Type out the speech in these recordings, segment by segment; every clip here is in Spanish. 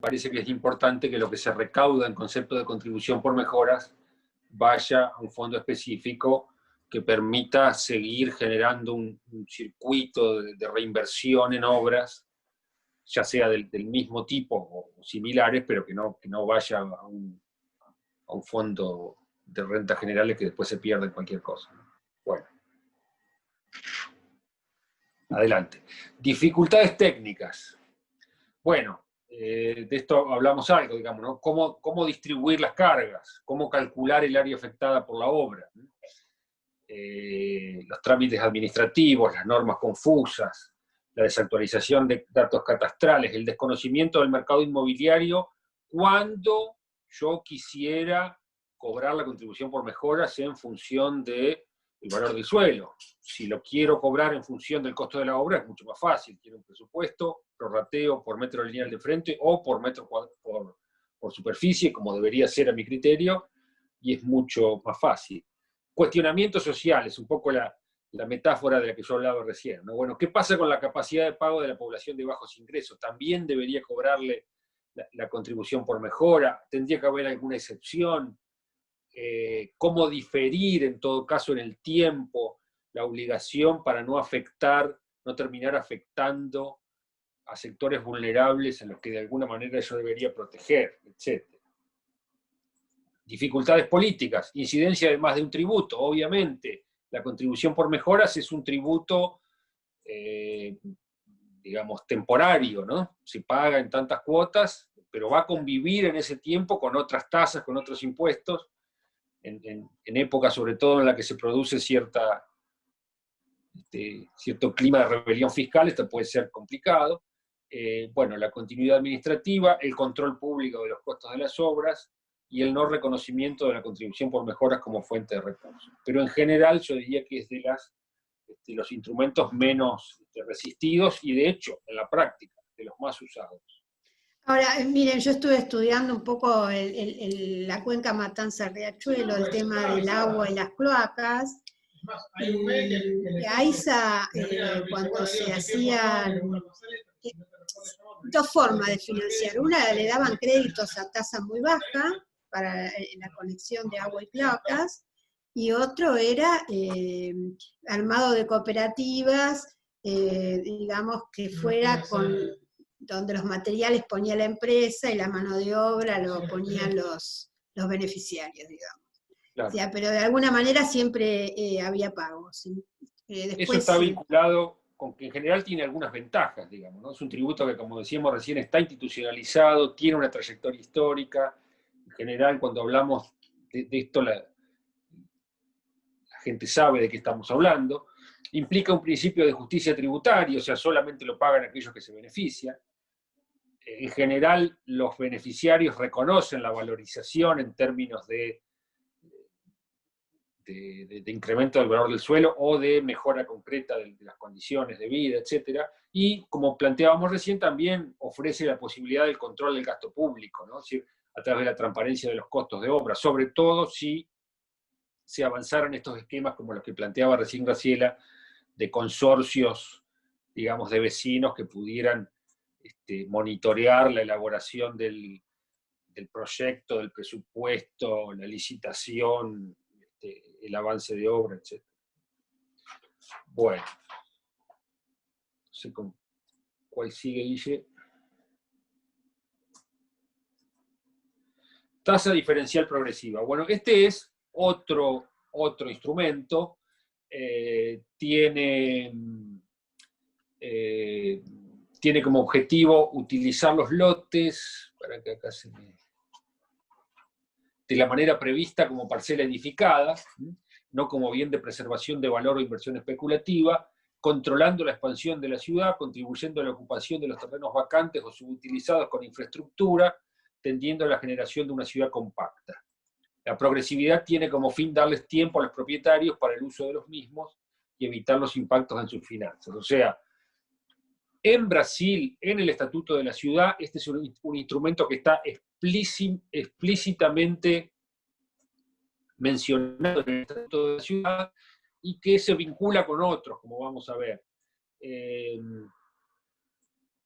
parece que es importante que lo que se recauda en concepto de contribución por mejoras vaya a un fondo específico que permita seguir generando un circuito de reinversión en obras, ya sea del mismo tipo o similares, pero que no vaya a un fondo de rentas generales que después se pierda en cualquier cosa. Bueno. Adelante. Dificultades técnicas. Bueno, de esto hablamos algo, digamos, ¿no? ¿Cómo distribuir las cargas? ¿Cómo calcular el área afectada por la obra? Los trámites administrativos, las normas confusas, la desactualización de datos catastrales, el desconocimiento del mercado inmobiliario cuando yo quisiera cobrar la contribución por mejoras en función del valor del suelo. Si lo quiero cobrar en función del costo de la obra, es mucho más fácil. Quiero un presupuesto, prorrateo por metro lineal de frente o por metro por superficie, como debería ser a mi criterio, y es mucho más fácil. Cuestionamientos sociales, un poco la metáfora de la que yo hablaba recién, ¿no? Bueno, ¿qué pasa con la capacidad de pago de la población de bajos ingresos? ¿También debería cobrarle la contribución por mejora? ¿Tendría que haber alguna excepción? ¿Cómo diferir en todo caso en el tiempo la obligación para no terminar afectando a sectores vulnerables en los que de alguna manera yo debería proteger, etcétera? Dificultades políticas, incidencia de más de un tributo, obviamente. La contribución por mejoras es un tributo, digamos, temporario, ¿no? Se paga en tantas cuotas, pero va a convivir en ese tiempo con otras tasas, con otros impuestos, en épocas sobre todo en la que se produce cierto clima de rebelión fiscal, esto puede ser complicado. Bueno, la continuidad administrativa, el control público de los costos de las obras, y el no reconocimiento de la contribución por mejoras como fuente de recursos. Pero en general yo diría que es de los instrumentos menos resistidos y de hecho, en la práctica, de los más usados. Ahora, miren, yo estuve estudiando un poco la cuenca Matanza-Riachuelo, el tema del agua y las cloacas, y a ISA, cuando se hacían dos formas de financiar. Una, le daban créditos a tasa muy baja para la conexión de agua y cloacas, y otro era armado de cooperativas, digamos, que fuera donde los materiales ponía la empresa y la mano de obra lo ponían los beneficiarios, digamos. Claro. O sea, pero de alguna manera siempre había pagos. Después, eso está vinculado con que en general tiene algunas ventajas, digamos, ¿no? Es un tributo que, como decíamos recién, está institucionalizado, tiene una trayectoria histórica. En general, cuando hablamos de esto, la gente sabe de qué estamos hablando. Implica un principio de justicia tributaria, o sea, solamente lo pagan aquellos que se benefician. En general, los beneficiarios reconocen la valorización en términos de incremento del valor del suelo o de mejora concreta de las condiciones de vida, etc. Y, como planteábamos recién, también ofrece la posibilidad del control del gasto público, ¿no? Es decir, a través de la transparencia de los costos de obra, sobre todo si se avanzaran estos esquemas como los que planteaba recién Graciela, de consorcios, digamos, de vecinos que pudieran monitorear la elaboración del proyecto, del presupuesto, la licitación, el avance de obra, etc. Bueno, no sé cuál sigue, Guille. Tasa diferencial progresiva. Bueno, este es otro instrumento. Tiene como objetivo utilizar los lotes, para que acá de la manera prevista como parcela edificada, no como bien de preservación de valor o inversión especulativa, controlando la expansión de la ciudad, contribuyendo a la ocupación de los terrenos vacantes o subutilizados con infraestructura, tendiendo a la generación de una ciudad compacta. La progresividad tiene como fin darles tiempo a los propietarios para el uso de los mismos y evitar los impactos en sus finanzas. O sea, en Brasil, en el Estatuto de la Ciudad, este es un instrumento que está explícitamente mencionado en el Estatuto de la Ciudad y que se vincula con otros, como vamos a ver.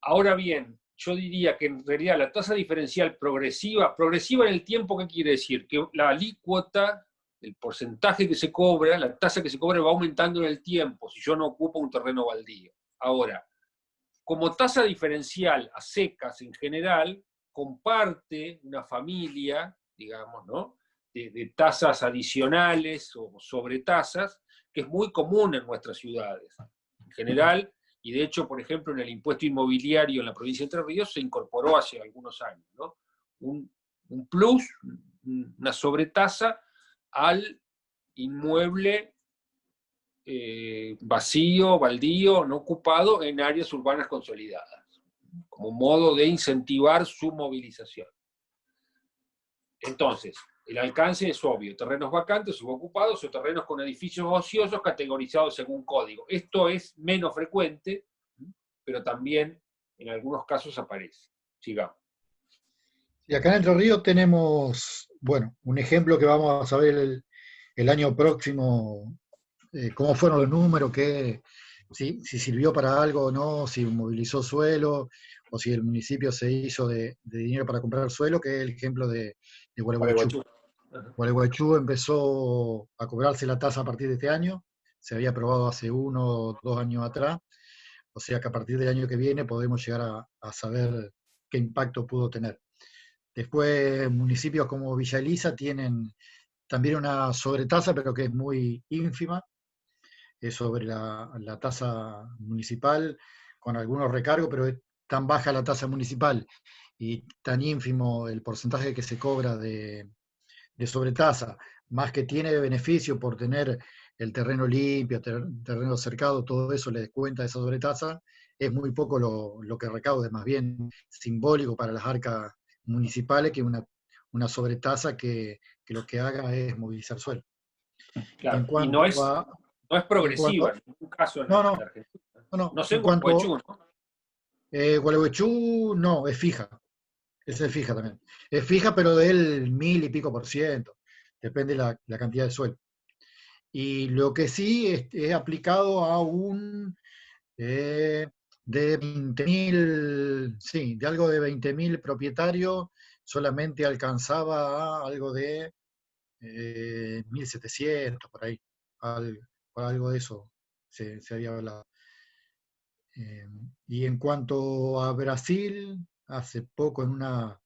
Ahora bien, yo diría que en realidad la tasa diferencial progresiva en el tiempo, ¿qué quiere decir? Que la alícuota, el porcentaje que se cobra, la tasa que se cobra va aumentando en el tiempo, si yo no ocupo un terreno baldío. Ahora, como tasa diferencial a secas en general, comparte una familia, digamos, ¿no?, de tasas adicionales o sobretasas, que es muy común en nuestras ciudades. En general, y de hecho, por ejemplo, en el impuesto inmobiliario en la provincia de Entre Ríos se incorporó hace algunos años, ¿no?, un plus, una sobretasa al inmueble vacío, baldío, no ocupado en áreas urbanas consolidadas, como modo de incentivar su movilización. Entonces, el alcance es obvio: terrenos vacantes, subocupados, o terrenos con edificios ociosos categorizados según código. Esto es menos frecuente, pero también en algunos casos aparece. Sigamos. Y acá en Entre Ríos tenemos, bueno, un ejemplo que vamos a ver el año próximo, cómo fueron los números, si sirvió para algo o no, si movilizó suelo, o si el municipio se hizo de dinero para comprar suelo, que es el ejemplo de Gualeguaychú. Gualeguaychú empezó a cobrarse la tasa a partir de este año, se había aprobado hace 1 o 2 años atrás, o sea que a partir del año que viene podemos llegar a saber qué impacto pudo tener. Después, municipios como Villa Elisa tienen también una sobretasa, pero que es muy ínfima, es sobre la tasa municipal, con algunos recargos, pero es tan baja la tasa municipal y tan ínfimo el porcentaje que se cobra de sobretasa, más que tiene de beneficio por tener el terreno limpio, terreno cercado, todo eso le descuenta esa sobretasa, es muy poco lo que recaude, más bien simbólico para las arcas municipales, que una sobretasa que lo que haga es movilizar suelo. Claro, En y no cuanto es, a, no es en cuanto progresiva a- en ningún caso no, en no, la Argentina. no, No sé en en cuanto Gualeguaychú, ¿no? Gualeguaychú, no, es fija, esa es fija también. Es fija, pero del 1000 y pico por ciento, depende la cantidad de suelo. Y lo que sí es aplicado a eh, de 20.000, sí, de algo de 20.000 propietarios, solamente alcanzaba a algo de 1.700, por ahí, por algo de eso se había hablado. Eh, y en cuanto a Brasil, hace poco en una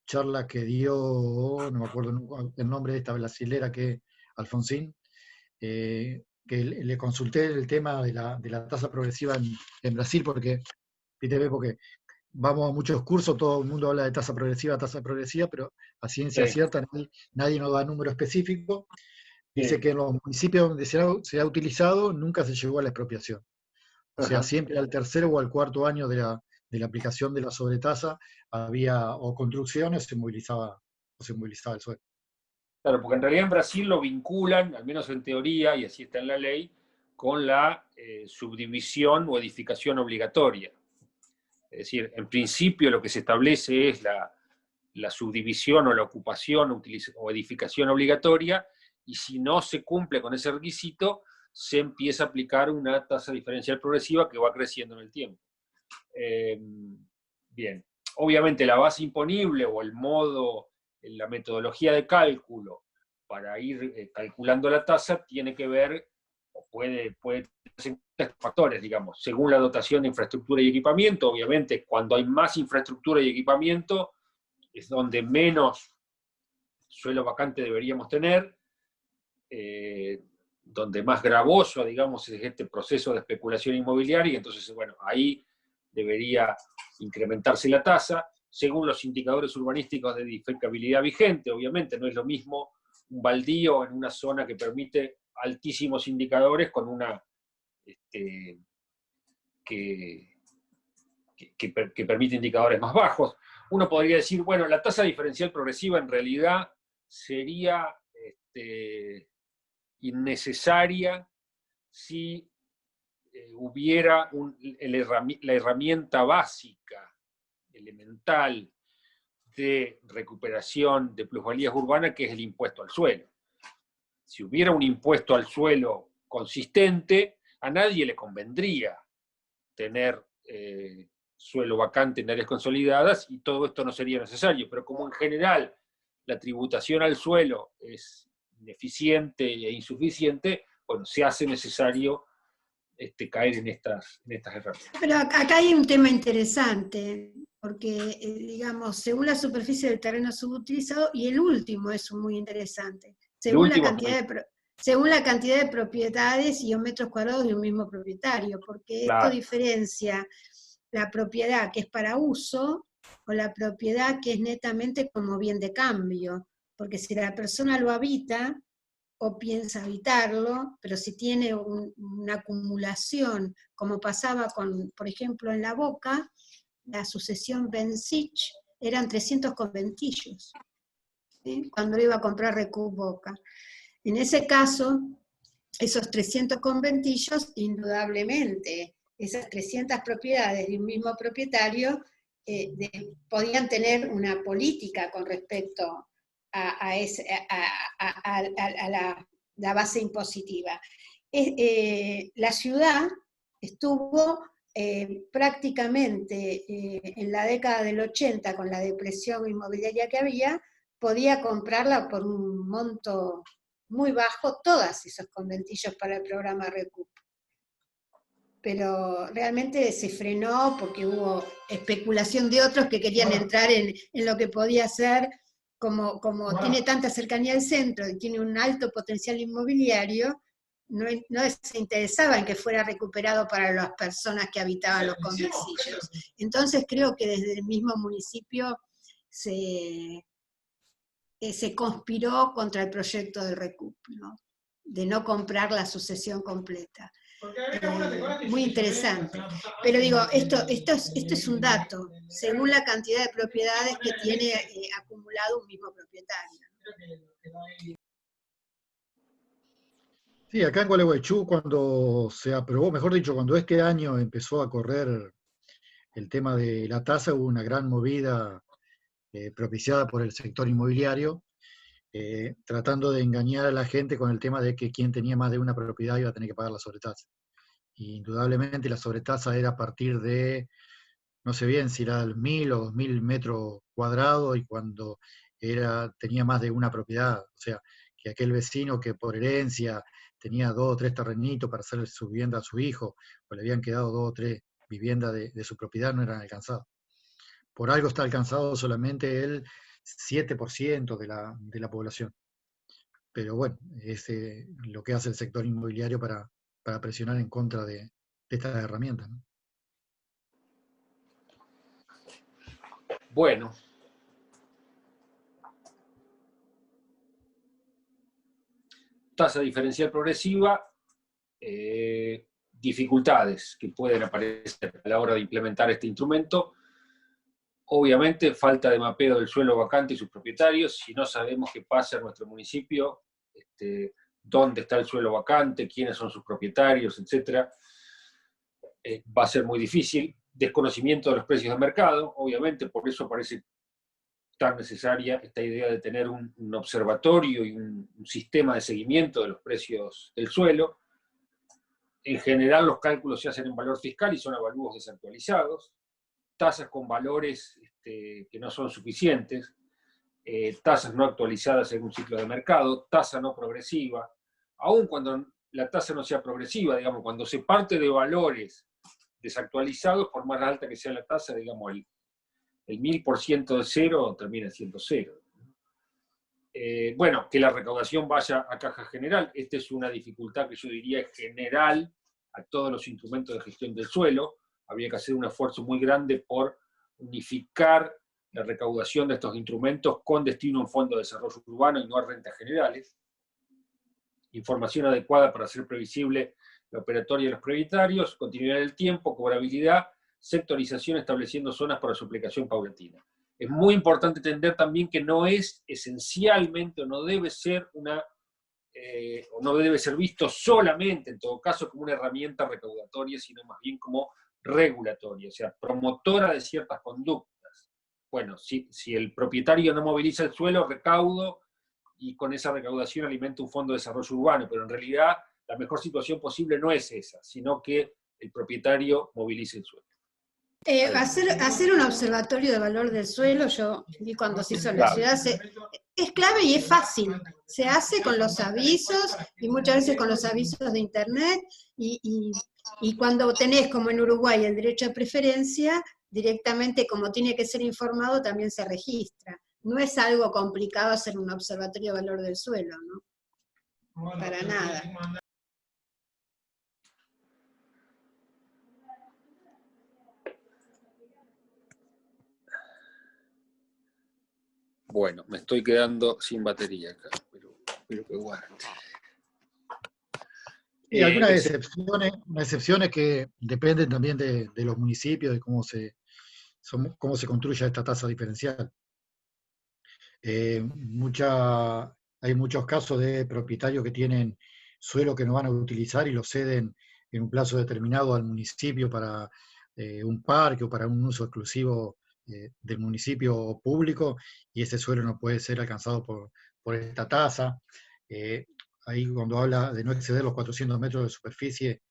charla que dio, no me acuerdo el nombre de esta brasilera, que es Alfonsín, que le consulté el tema de la tasa progresiva en Brasil, porque vamos a muchos cursos, todo el mundo habla de tasa progresiva, pero a ciencia Sí, cierta nadie nos da número específico. Dice sí. que en los municipios donde se ha utilizado nunca se llegó a la expropiación. O sea, Ajá. siempre al tercer o al cuarto año de la aplicación de la sobretasa había o construcciones o se movilizaba el suelo. Claro, porque en realidad en Brasil lo vinculan, al menos en teoría, y así está en la ley, con la subdivisión o edificación obligatoria. Es decir, en principio lo que se establece es la subdivisión o la ocupación o edificación obligatoria, y si no se cumple con ese requisito, se empieza a aplicar una tasa diferencial progresiva que va creciendo en el tiempo. Bien, obviamente la base imponible o el modo, la metodología de cálculo para ir calculando la tasa tiene que ver, o puede tener factores, digamos, según la dotación de infraestructura y equipamiento. Obviamente, cuando hay más infraestructura y equipamiento, es donde menos suelo vacante deberíamos tener, donde más gravoso, digamos, es este proceso de especulación inmobiliaria, y entonces, bueno, ahí debería incrementarse la tasa, según los indicadores urbanísticos de edificabilidad vigente. Obviamente no es lo mismo un baldío en una zona que permite altísimos indicadores con una que permite indicadores más bajos. Uno podría decir, bueno, la tasa diferencial progresiva en realidad sería innecesaria si hubiera la herramienta básica, elemental, de recuperación de plusvalías urbanas, que es el impuesto al suelo. Si hubiera un impuesto al suelo consistente, a nadie le convendría tener suelo vacante en áreas consolidadas y todo esto no sería necesario, pero como en general la tributación al suelo es ineficiente e insuficiente, bueno, se hace necesario caer en estas herramientas. Pero acá hay un tema interesante, porque, digamos, según la superficie del terreno subutilizado, y el último es muy interesante, según la cantidad de propiedades y o metros cuadrados de un mismo propietario, porque esto Claro. diferencia la propiedad que es para uso o la propiedad que es netamente como bien de cambio, porque si la persona lo habita o piensa habitarlo, pero si tiene una acumulación, como pasaba con, por ejemplo, en La Boca, la sucesión Bensich eran 300 conventillos, ¿sí? Cuando iba a comprar Recup Boca. En ese caso, esos 300 conventillos, indudablemente, esas 300 propiedades de un mismo propietario podían tener una política con respecto a la base impositiva. La ciudad estuvo prácticamente en la década del 80, con la depresión inmobiliaria que había, podía comprarla por un monto muy bajo, todos esos conventillos para el programa Recup. Pero realmente se frenó porque hubo especulación de otros que querían entrar en lo que podía ser, como tiene tanta cercanía al centro y tiene un alto potencial inmobiliario, no se interesaba en que fuera recuperado para las personas que habitaban los conventillos. Entonces creo que desde el mismo municipio se conspiró contra el proyecto de Recup, ¿no? De no comprar la sucesión completa. Muy interesante. Pero digo, esto es un dato, según la cantidad de propiedades que tiene acumulado un mismo propietario. Sí, acá en Gualeguaychú, cuando se aprobó, mejor dicho, cuando este año empezó a correr el tema de la tasa, hubo una gran movida propiciada por el sector inmobiliario, tratando de engañar a la gente con el tema de que quien tenía más de una propiedad iba a tener que pagar la sobretasa. Y indudablemente la sobretasa era a partir de, no sé bien si era 1.000 o 2.000 metros cuadrados, y cuando tenía más de una propiedad, o sea, que aquel vecino que por herencia tenía 2 o 3 terrenitos para hacer su vivienda a su hijo, o le habían quedado 2 o 3 viviendas de su propiedad, no eran alcanzados. Por algo está alcanzado solamente el 7% de la población. Pero bueno, es lo que hace el sector inmobiliario para presionar en contra de estas herramientas, ¿no? Bueno. Tasa diferencial progresiva, dificultades que pueden aparecer a la hora de implementar este instrumento. Obviamente, falta de mapeo del suelo vacante y sus propietarios. Si no sabemos qué pasa en nuestro municipio, dónde está el suelo vacante, quiénes son sus propietarios, etc., va a ser muy difícil. Desconocimiento de los precios de mercado, obviamente, por eso parece tan necesaria esta idea de tener un observatorio y un sistema de seguimiento de los precios del suelo. En general, los cálculos se hacen en valor fiscal y son avalúos desactualizados, tasas con valores que no son suficientes, tasas no actualizadas en un ciclo de mercado, tasa no progresiva, aun cuando la tasa no sea progresiva, digamos, cuando se parte de valores desactualizados, por más alta que sea la tasa, digamos, el 1000% de cero termina siendo cero. Bueno, que la recaudación vaya a caja general. Esta es una dificultad que yo diría es general a todos los instrumentos de gestión del suelo. Habría que hacer un esfuerzo muy grande por unificar la recaudación de estos instrumentos con destino a un fondo de desarrollo urbano y no a rentas generales. Información adecuada para hacer previsible la operatoria de los propietarios, continuidad del tiempo, cobrabilidad, sectorización estableciendo zonas para su aplicación paulatina. Es muy importante entender también que no es esencialmente o no debe ser o no debe ser visto solamente, en todo caso, como una herramienta recaudatoria, sino más bien como regulatoria, o sea, promotora de ciertas conductas. Bueno, si el propietario no moviliza el suelo, recaudo, y con esa recaudación alimenta un fondo de desarrollo urbano, pero en realidad la mejor situación posible no es esa, sino que el propietario movilice el suelo. Hacer un observatorio de valor del suelo, yo vi cuando se hizo en la Claro. ciudad, es clave y es fácil. Se hace con los avisos y muchas veces con los avisos de internet y cuando tenés, como en Uruguay, el derecho de preferencia, directamente como tiene que ser informado también se registra. No es algo complicado hacer un observatorio de valor del suelo, ¿no? Para nada. Bueno, me estoy quedando sin batería acá, pero que guarde. Y algunas excepciones que dependen también de los municipios, de cómo se construye esta tasa diferencial. Hay muchos casos de propietarios que tienen suelo que no van a utilizar y lo ceden en un plazo determinado al municipio para un parque o para un uso exclusivo del municipio público, y ese suelo no puede ser alcanzado por esta tasa. Ahí cuando habla de no exceder los 400 metros de superficie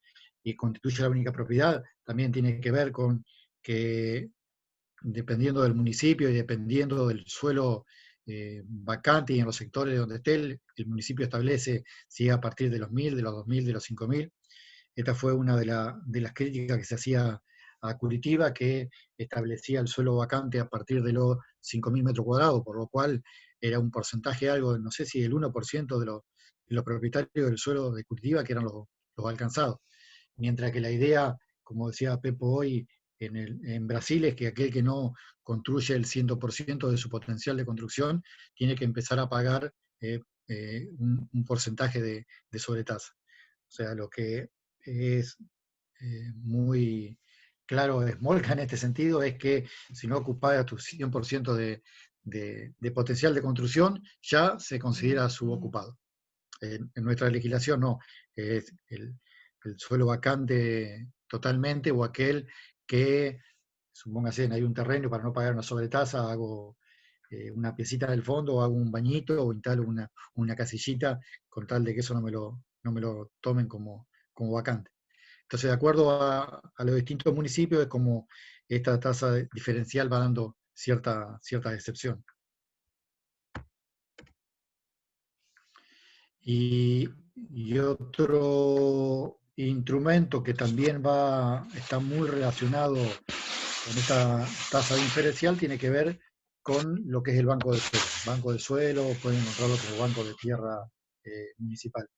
y constituye la única propiedad, también tiene que ver con que dependiendo del municipio y dependiendo del suelo vacante y en los sectores donde esté, el municipio establece si es a partir de los 1.000, de los 2.000, de los 5.000. Esta fue una de las críticas que se hacía a Curitiba, que establecía el suelo vacante a partir de los 5.000 metros cuadrados, por lo cual era un porcentaje algo, no sé si el 1% de los propietarios del suelo de Curitiba que eran los alcanzados. Mientras que la idea, como decía Pepo hoy, en Brasil es que aquel que no construye el 100% de su potencial de construcción tiene que empezar a pagar un porcentaje de sobretasa. O sea, lo que es muy claro de Smolka en este sentido es que si no ocupás tu 100% de potencial de construcción, ya se considera subocupado. En nuestra legislación no, es el suelo vacante totalmente o aquel que, supóngase, hay un terreno para no pagar una sobretasa, hago una piecita del fondo, o hago un bañito o instalo una casillita con tal de que eso no me lo tomen como vacante. Entonces, de acuerdo a los distintos municipios, es como esta tasa diferencial va dando cierta excepción. Y otro instrumento que también está muy relacionado con esta tasa diferencial tiene que ver con lo que es el banco de suelo. Banco de suelo, pueden encontrarlo como banco de tierra municipal.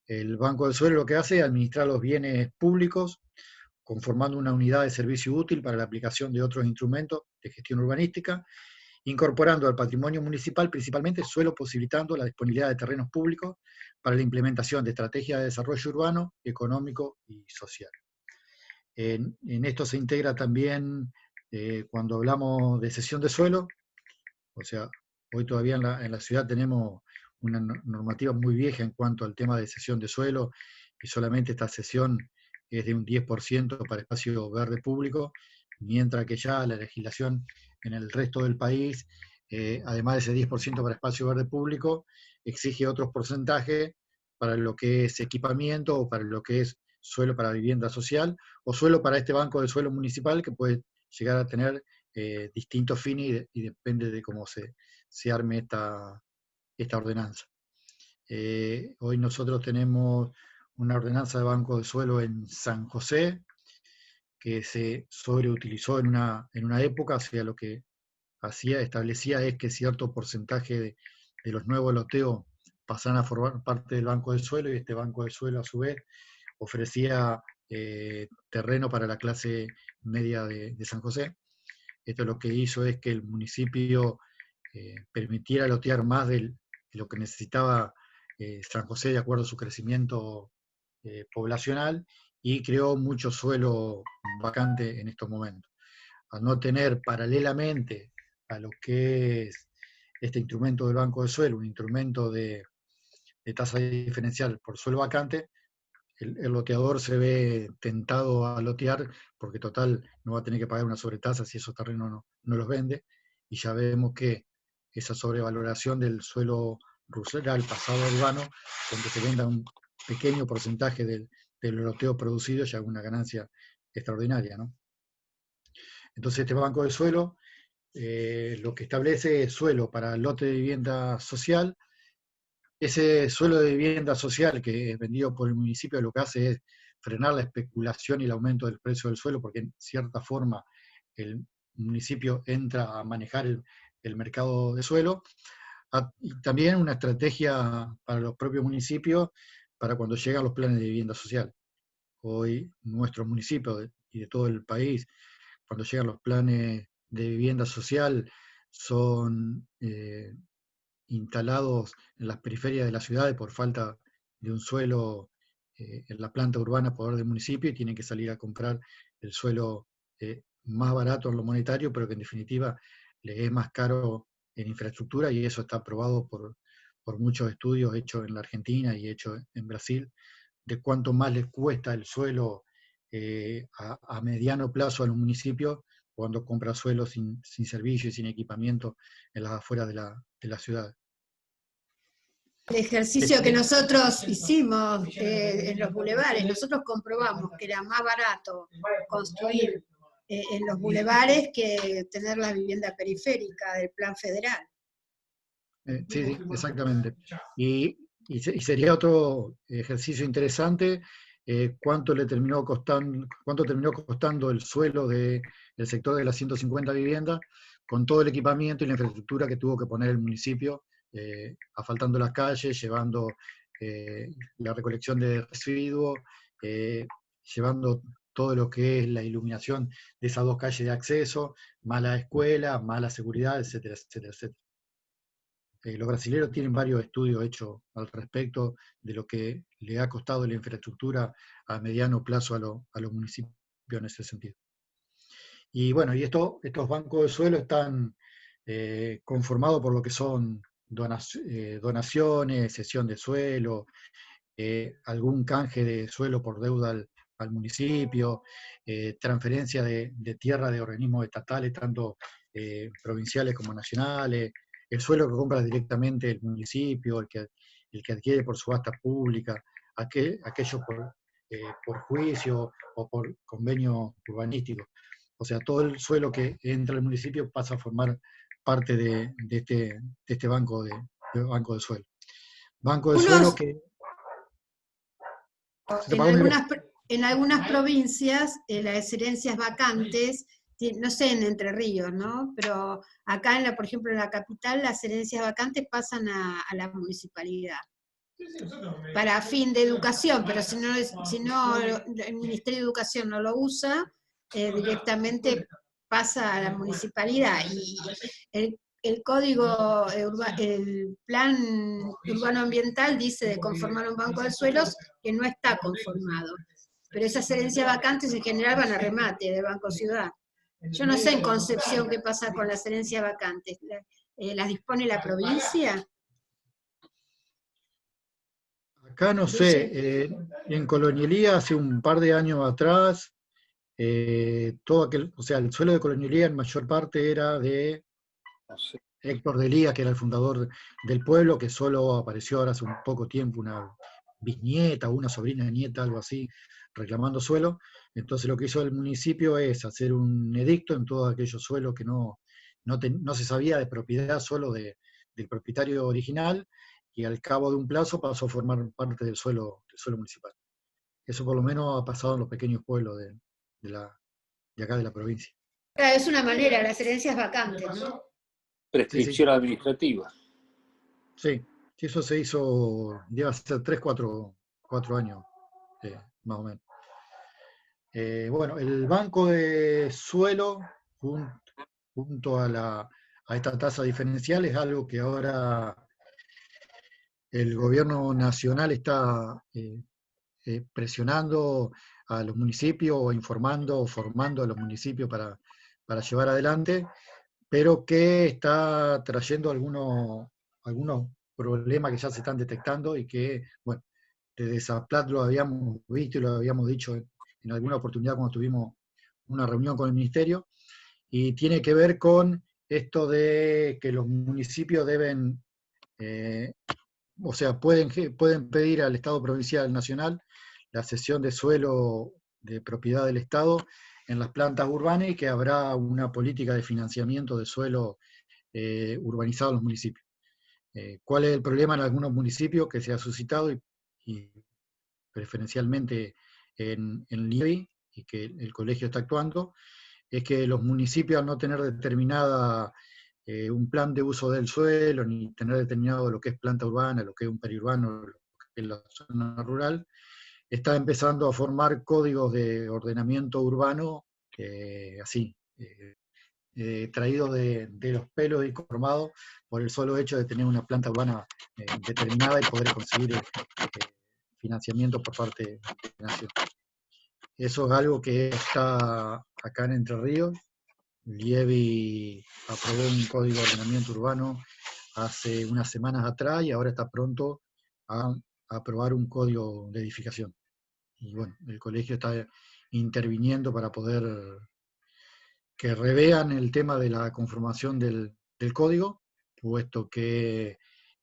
El banco de suelo lo que hace es administrar los bienes públicos, conformando una unidad de servicio útil para la aplicación de otros instrumentos de gestión urbanística, incorporando al patrimonio municipal principalmente suelo, posibilitando la disponibilidad de terrenos públicos para la implementación de estrategias de desarrollo urbano, económico y social. En esto se integra también, cuando hablamos de cesión de suelo, o sea, hoy todavía en la ciudad tenemos una normativa muy vieja en cuanto al tema de cesión de suelo, y solamente esta cesión es de un 10% para espacio verde público, mientras que ya la legislación en el resto del país, además de ese 10% para espacio verde público, exige otros porcentajes para lo que es equipamiento o para lo que es suelo para vivienda social o suelo para este banco de suelo municipal que puede llegar a tener distintos fines y depende de cómo se arme esta ordenanza. Hoy nosotros tenemos una ordenanza de banco de suelo en San José que se sobreutilizó en una época, o sea, lo que establecía es que cierto porcentaje de los nuevos loteos pasaran a formar parte del banco de suelo, y este banco de suelo a su vez ofrecía terreno para la clase media de San José. Esto lo que hizo es que el municipio permitiera lotear más de lo que necesitaba San José de acuerdo a su crecimiento poblacional, y creó mucho suelo vacante en estos momentos. Al no tener paralelamente a lo que es este instrumento del banco de suelo, un instrumento de tasa diferencial por suelo vacante, el loteador se ve tentado a lotear porque total no va a tener que pagar una sobretasa si esos terrenos no los vende, y ya vemos que esa sobrevaloración del suelo rural pasado a urbano, donde se venda un pequeño porcentaje del loteo producido, ya es una ganancia extraordinaria, ¿no? Entonces este banco de suelo lo que establece es suelo para lote de vivienda social. Ese suelo de vivienda social que es vendido por el municipio lo que hace es frenar la especulación y el aumento del precio del suelo, porque en cierta forma el municipio entra a manejar el mercado de suelo. Y también una estrategia para los propios municipios para cuando llegan los planes de vivienda social. Hoy nuestros municipios y de todo el país, cuando llegan los planes de vivienda social, son instalados en las periferias de las ciudades por falta de un suelo en la planta urbana por orden del municipio, y tienen que salir a comprar el suelo más barato en lo monetario, pero que en definitiva les es más caro en infraestructura, y eso está aprobado por muchos estudios hechos en la Argentina y hechos en Brasil, de cuánto más les cuesta el suelo a mediano plazo a los municipios cuando compra suelo sin servicio y sin equipamiento en las afueras de la ciudad. El ejercicio que nosotros hicimos en los bulevares, nosotros comprobamos que era más barato construir en los bulevares que tener la vivienda periférica del plan federal. Sí, exactamente. Y sería otro ejercicio interesante cuánto terminó costando el suelo del sector de las 150 viviendas, con todo el equipamiento y la infraestructura que tuvo que poner el municipio, asfaltando las calles, llevando la recolección de residuos, llevando todo lo que es la iluminación de esas 2 calles de acceso, mala escuela, mala seguridad, etcétera, etcétera, etcétera. Los brasileños tienen varios estudios hechos al respecto de lo que le ha costado la infraestructura a mediano plazo a los municipios en ese sentido. Y bueno, y estos bancos de suelo están conformados por lo que son donaciones, cesión de suelo, algún canje de suelo por deuda al municipio, transferencia de tierra de organismos estatales, tanto provinciales como nacionales, el suelo que compra directamente el municipio, el que adquiere por subasta pública, aquello por juicio o por convenio urbanístico. O sea, todo el suelo que entra al municipio pasa a formar parte de este banco de suelo. Banco de suelo que... En algunas provincias, las herencias vacantes, no sé en Entre Ríos, ¿no? Pero acá, por ejemplo, en la capital, las herencias vacantes pasan a la municipalidad para fin de educación, pero si no el Ministerio de Educación no lo usa, directamente pasa a la municipalidad. Y el código, el plan urbano ambiental dice de conformar un banco de suelos que no está conformado. Pero esas herencias vacantes en general van a remate de Banco Ciudad. Yo no sé en Concepción qué pasa con las herencias vacantes. ¿Las dispone la provincia? Acá no sé, en Colonialía hace un par de años atrás, o sea, el suelo de Colonialía en mayor parte era de Héctor de Lía, que era el fundador del pueblo, que solo apareció ahora hace un poco tiempo una bisnieta o una sobrina nieta, algo así, reclamando suelo. Entonces lo que hizo el municipio es hacer un edicto en todos aquellos suelos que no se sabía de propiedad solo del propietario original, y al cabo de un plazo pasó a formar parte del suelo municipal. Eso por lo menos ha pasado en los pequeños pueblos de acá de la provincia. Claro, es una manera, las herencias vacantes, ¿no? Prescripción administrativa. Sí, eso se hizo, debe ser 3, 4 años, más o menos. Bueno, el banco de suelo, junto a esta tasa diferencial, es algo que ahora el gobierno nacional está presionando a los municipios, o informando o formando a los municipios para llevar adelante, pero que está trayendo algunos problemas que ya se están detectando y que, bueno, desde Zaplat lo habíamos visto y lo habíamos dicho en alguna oportunidad cuando tuvimos una reunión con el ministerio, y tiene que ver con esto de que los municipios deben, o sea, pueden pedir al Estado provincial nacional la cesión de suelo de propiedad del Estado en las plantas urbanas y que habrá una política de financiamiento de suelo urbanizado en los municipios. ¿Cuál es el problema en algunos municipios que se ha suscitado y preferencialmente en Lievi, y que el colegio está actuando? Es que los municipios, al no tener determinada un plan de uso del suelo, ni tener determinado lo que es planta urbana, lo que es un periurbano, lo que es la zona rural, está empezando a formar códigos de ordenamiento urbano traídos de los pelos y conformados por el solo hecho de tener una planta urbana determinada y poder conseguir financiamiento por parte de la nación. Eso es algo que está acá en Entre Ríos. Lievi aprobó un código de ordenamiento urbano hace unas semanas atrás y ahora está pronto a aprobar un código de edificación. Y bueno, el colegio está interviniendo para poder que revean el tema de la conformación del código, puesto que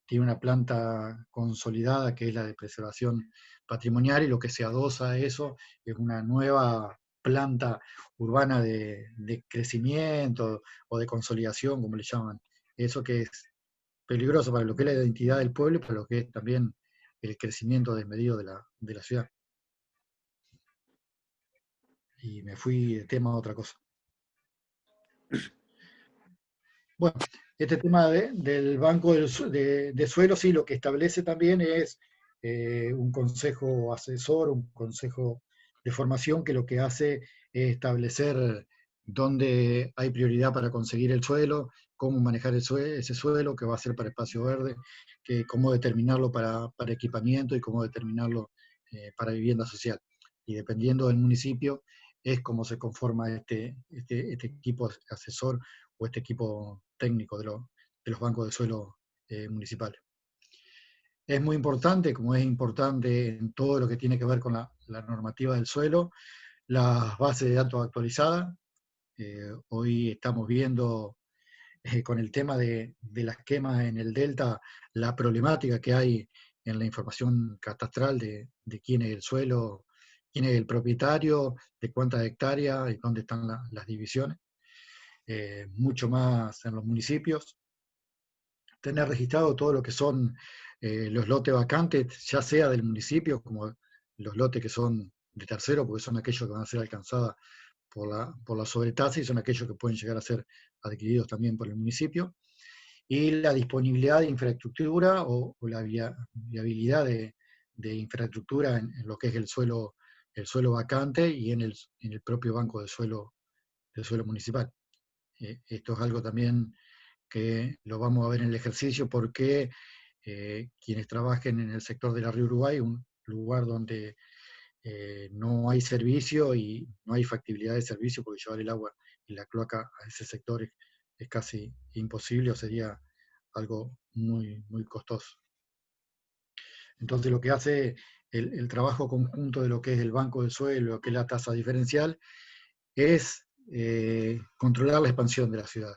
tiene una planta consolidada que es la de preservación patrimonial, y lo que se adosa a eso es una nueva planta urbana de crecimiento o de consolidación, como le llaman. Eso que es peligroso para lo que es la identidad del pueblo y para lo que es también el crecimiento desmedido de la ciudad. Y me fui de tema a otra cosa. Bueno, este tema del banco de suelo, sí, lo que establece también es un consejo asesor, un consejo de formación que lo que hace es establecer dónde hay prioridad para conseguir el suelo, cómo manejar ese suelo, qué va a ser para espacio verde, cómo determinarlo para equipamiento y cómo determinarlo para vivienda social. Y dependiendo del municipio es cómo se conforma este equipo asesor o este equipo técnico de los bancos de suelo municipales. Es muy importante, como es importante en todo lo que tiene que ver con la normativa del suelo, las bases de datos actualizadas. Hoy estamos viendo con el tema de las quemas en el Delta, la problemática que hay en la información catastral de quién es el suelo, quién es el propietario, de cuántas hectáreas y dónde están las divisiones. Mucho más en los municipios. Tener registrado todo lo que son los lotes vacantes, ya sea del municipio, como los lotes que son de tercero, porque son aquellos que van a ser alcanzados por la sobretasa y son aquellos que pueden llegar a ser adquiridos también por el municipio. Y la disponibilidad de infraestructura o la viabilidad de infraestructura en lo que es el suelo vacante y en el propio banco de suelo municipal. Esto es algo también que lo vamos a ver en el ejercicio porque quienes trabajen en el sector de la Río Uruguay, un lugar donde no hay servicio y no hay factibilidad de servicio porque llevar el agua y la cloaca a ese sector es casi imposible o sería algo muy, muy costoso. Entonces lo que hace el trabajo conjunto de lo que es el banco del suelo, lo que es la tasa diferencial, es controlar la expansión de la ciudad.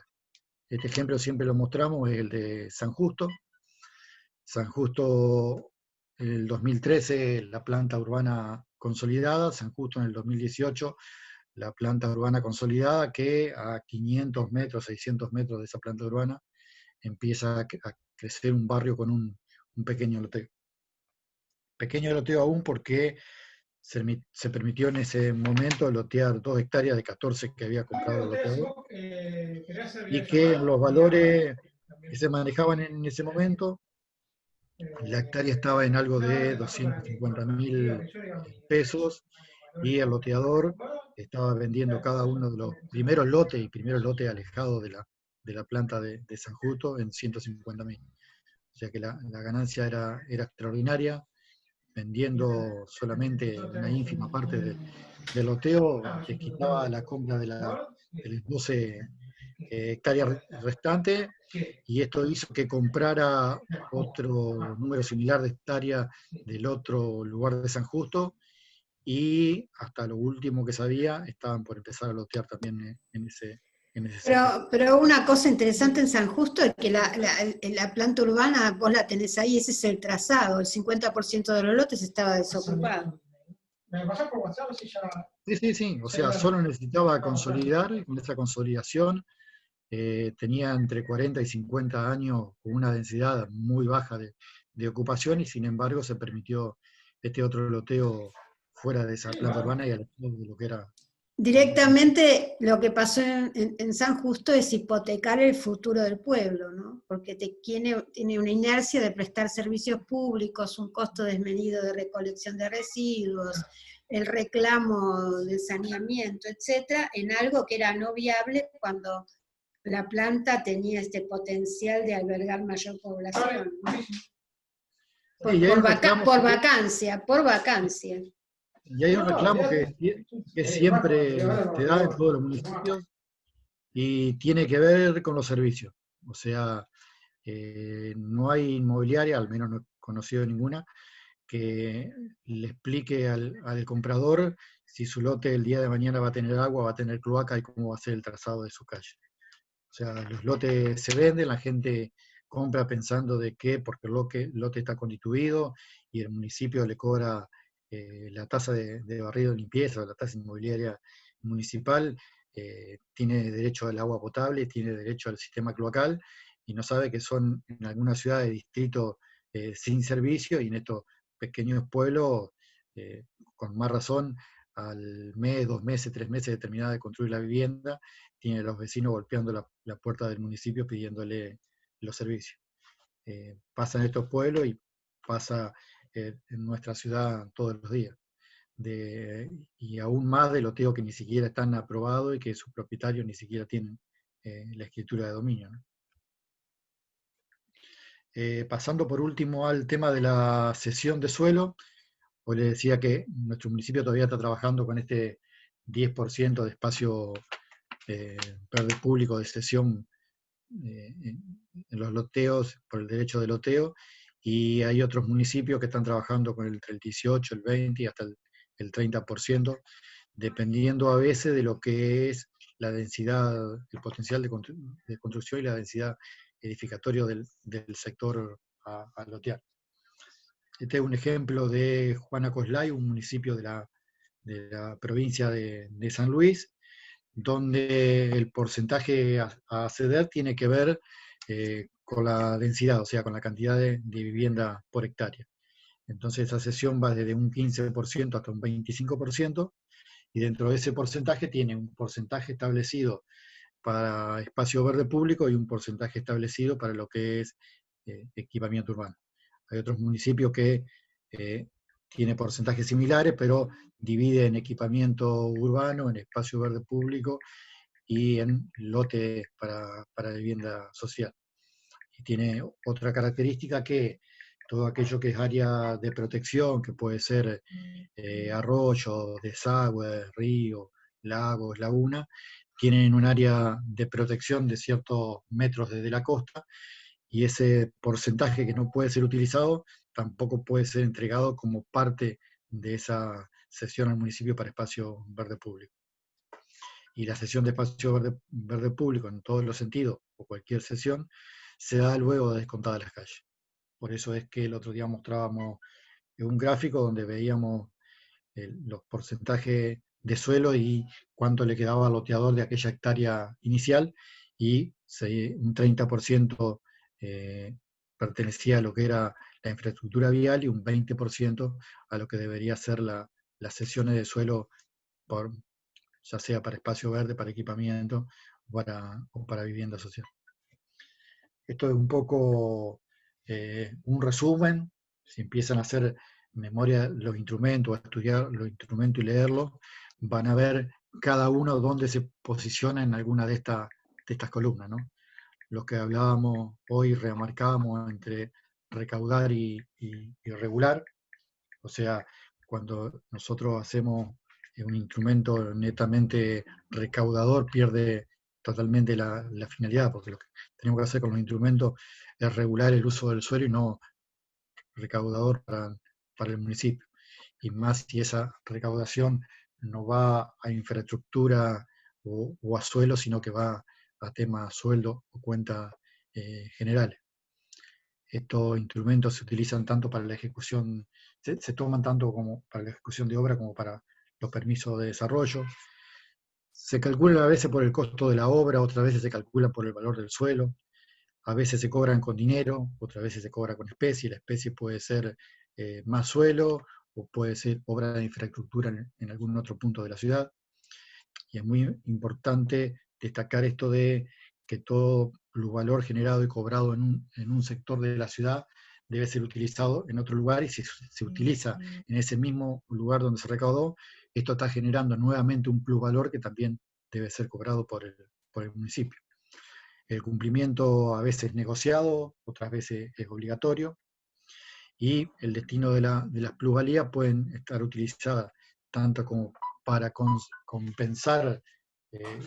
Este ejemplo siempre lo mostramos, es el de San Justo. San Justo en el 2013, la planta urbana consolidada, San Justo en el 2018, la planta urbana consolidada, que a 500 metros, 600 metros de esa planta urbana, empieza a crecer un barrio con un pequeño loteo. Pequeño loteo aún porque se permitió en ese momento lotear 2 hectáreas de 14 que había comprado el loteador, y que los valores que se manejaban en ese momento, la hectárea estaba en algo de 250.000 pesos, y el loteador estaba vendiendo cada uno de los primeros lotes alejados de la planta de San Justo en 150.000. O sea que la ganancia era extraordinaria. Vendiendo solamente una ínfima parte del loteo, te quitaba la compra de las 12 hectáreas restantes, y esto hizo que comprara otro número similar de hectáreas del otro lugar de San Justo, y hasta lo último que sabía, estaban por empezar a lotear también en ese sector. Pero una cosa interesante en San Justo es que la planta urbana, vos la tenés ahí, ese es el trazado, el 50% de los lotes estaba desocupado. me pasás por WhatsApp si ya... Sí. O sea, solo necesitaba consolidar, y con esa consolidación tenía entre 40 y 50 años con una densidad muy baja de ocupación, y sin embargo se permitió este otro loteo fuera de esa planta urbana y alejado de lo que era. Directamente lo que pasó en San Justo es hipotecar el futuro del pueblo, ¿no? Porque tiene una inercia de prestar servicios públicos, un costo desmedido de recolección de residuos, el reclamo del saneamiento, etcétera, en algo que era no viable cuando la planta tenía este potencial de albergar mayor población, ¿no? Por vacancia. Y hay un reclamo que siempre se da en todos los municipios y tiene que ver con los servicios. O sea, no hay inmobiliaria, al menos no he conocido ninguna, que le explique al comprador si su lote el día de mañana va a tener agua, va a tener cloaca y cómo va a ser el trazado de su calle. O sea, los lotes se venden, la gente compra pensando de que porque el lote está constituido y el municipio le cobra la tasa de barrido de limpieza o la tasa inmobiliaria municipal, tiene derecho al agua potable, tiene derecho al sistema cloacal, y no sabe que son en algunas ciudades de distrito sin servicio, y en estos pequeños pueblos, con más razón, al mes, 2 meses, 3 meses de terminar de construir la vivienda, tiene los vecinos golpeando la puerta del municipio pidiéndole los servicios. Pasa en estos pueblos y pasa en nuestra ciudad todos los días. Y aún más de loteos que ni siquiera están aprobados y que sus propietarios ni siquiera tienen la escritura de dominio, ¿no? Pasando por último al tema de la cesión de suelo, hoy les decía que nuestro municipio todavía está trabajando con este 10% de espacio verde público de cesión en los loteos, por el derecho de loteo, y hay otros municipios que están trabajando con el 18, el 20 y hasta el 30%, dependiendo a veces de lo que es la densidad, el potencial de construcción y la densidad edificatorio del sector a lotear. Este es un ejemplo de Juana Coslay, un municipio de la provincia de San Luis, donde el porcentaje a ceder tiene que ver con la densidad, o sea, con la cantidad de vivienda por hectárea. Entonces esa cesión va desde un 15% hasta un 25%, y dentro de ese porcentaje tiene un porcentaje establecido para espacio verde público y un porcentaje establecido para lo que es equipamiento urbano. Hay otros municipios que tienen porcentajes similares, pero divide en equipamiento urbano, en espacio verde público y en lote para vivienda social. Y tiene otra característica, que todo aquello que es área de protección, que puede ser arroyos, desagües, ríos, lagos, lagunas, tienen un área de protección de ciertos metros desde la costa, y ese porcentaje que no puede ser utilizado tampoco puede ser entregado como parte de esa cesión al municipio para espacio verde público. Y la cesión de espacio verde público en todos los sentidos, o cualquier cesión, se da luego de descontadas las calles. Por eso es que el otro día mostrábamos un gráfico donde veíamos los porcentajes de suelo y cuánto le quedaba al loteador de aquella hectárea inicial, y un 30% pertenecía a lo que era la infraestructura vial y un 20% a lo que debería ser las cesiones de suelo, ya sea para espacio verde, para equipamiento o para vivienda social. Esto es un poco un resumen. Si empiezan a hacer memoria los instrumentos, a estudiar los instrumentos y leerlos, van a ver cada uno dónde se posiciona en alguna de estas columnas, ¿no? Los que hablábamos hoy, remarcábamos entre recaudar y regular. O sea, cuando nosotros hacemos un instrumento netamente recaudador, pierde totalmente la finalidad, porque lo que tenemos que hacer con los instrumentos es regular el uso del suelo y no recaudador para el municipio. Y más si esa recaudación no va a infraestructura o a suelo, sino que va a temas sueldo o cuentas generales. estos instrumentos se utilizan tanto para la ejecución, se toman tanto como para la ejecución de obra como para los permisos de desarrollo. Se calcula a veces por el costo de la obra, otras veces se calcula por el valor del suelo, a veces se cobran con dinero, otras veces se cobra con especie. La especie puede ser más suelo o puede ser obra de infraestructura en algún otro punto de la ciudad. Y es muy importante destacar esto de que todo valor generado y cobrado en un sector de la ciudad debe ser utilizado en otro lugar, y si se utiliza en ese mismo lugar donde se recaudó, esto está generando nuevamente un plusvalor que también debe ser cobrado por el municipio. El cumplimiento a veces es negociado, otras veces es obligatorio, y el destino de las plusvalías pueden estar utilizadas tanto como para compensar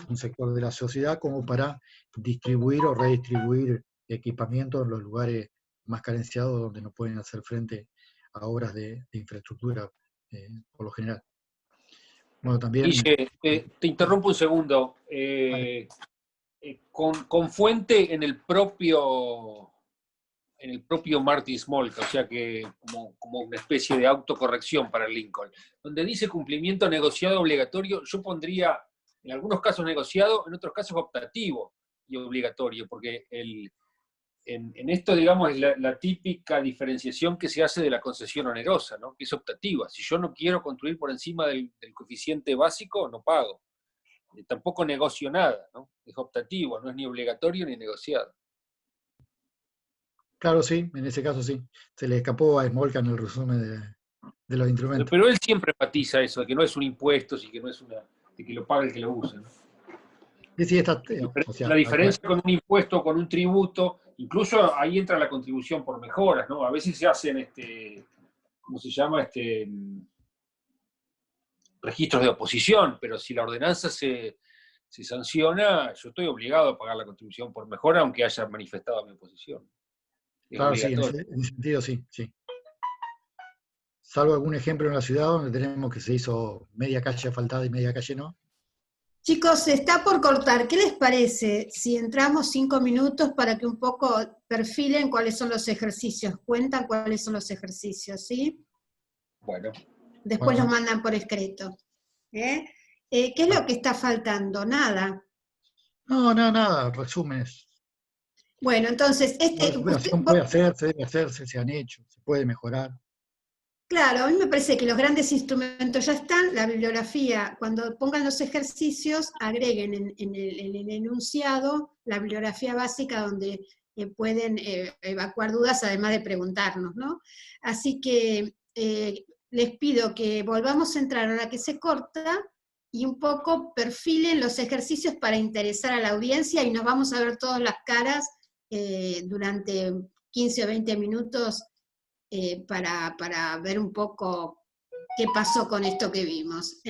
un sector de la sociedad, como para distribuir o redistribuir equipamientos en los lugares más carenciados donde no pueden hacer frente a obras de infraestructura por lo general. Bueno, también... Guille, te interrumpo un segundo. Con fuente en el propio Martin Smolka, o sea que como una especie de autocorrección para el Lincoln, donde dice cumplimiento negociado obligatorio, yo pondría en algunos casos negociado, en otros casos optativo y obligatorio, porque en esto, digamos, es la típica diferenciación que se hace de la concesión onerosa, ¿no? Que es optativa. Si yo no quiero construir por encima del coeficiente básico, no pago. Tampoco negocio nada, ¿no? Es optativo, no es ni obligatorio ni negociado. Claro, sí, en ese caso sí. Se le escapó a Smolka en el resumen de los instrumentos. Pero él siempre enfatiza eso, de que no es un impuesto, y que no es de que lo paga el que lo usa, ¿no? Sí, O sea, la diferencia con un impuesto, con un tributo, incluso ahí entra la contribución por mejoras, ¿no? A veces se hacen, ¿cómo se llama? Registros de oposición, pero si la ordenanza se sanciona, yo estoy obligado a pagar la contribución por mejora, aunque haya manifestado mi oposición. Es claro, sí, en obligatorio. ese sentido sí. Salvo algún ejemplo en la ciudad donde tenemos que se hizo media calle asfaltada y media calle no. Chicos, se está por cortar. ¿Qué les parece si entramos 5 minutos para que un poco perfilen cuáles son los ejercicios? Cuentan cuáles son los ejercicios, ¿sí? Bueno. Después los mandan por escrito. ¿Qué es lo que está faltando? Nada. No, nada, resúmenes. Bueno, entonces... La recuperación puede hacerse, debe hacerse, se han hecho, se puede mejorar. Claro, a mí me parece que los grandes instrumentos ya están, la bibliografía, cuando pongan los ejercicios, agreguen en el enunciado la bibliografía básica donde pueden evacuar dudas, además de preguntarnos, ¿no? Así que les pido que volvamos a entrar ahora que se corta, y un poco perfilen los ejercicios para interesar a la audiencia, y nos vamos a ver todas las caras durante 15 o 20 minutos, para ver un poco qué pasó con esto que vimos.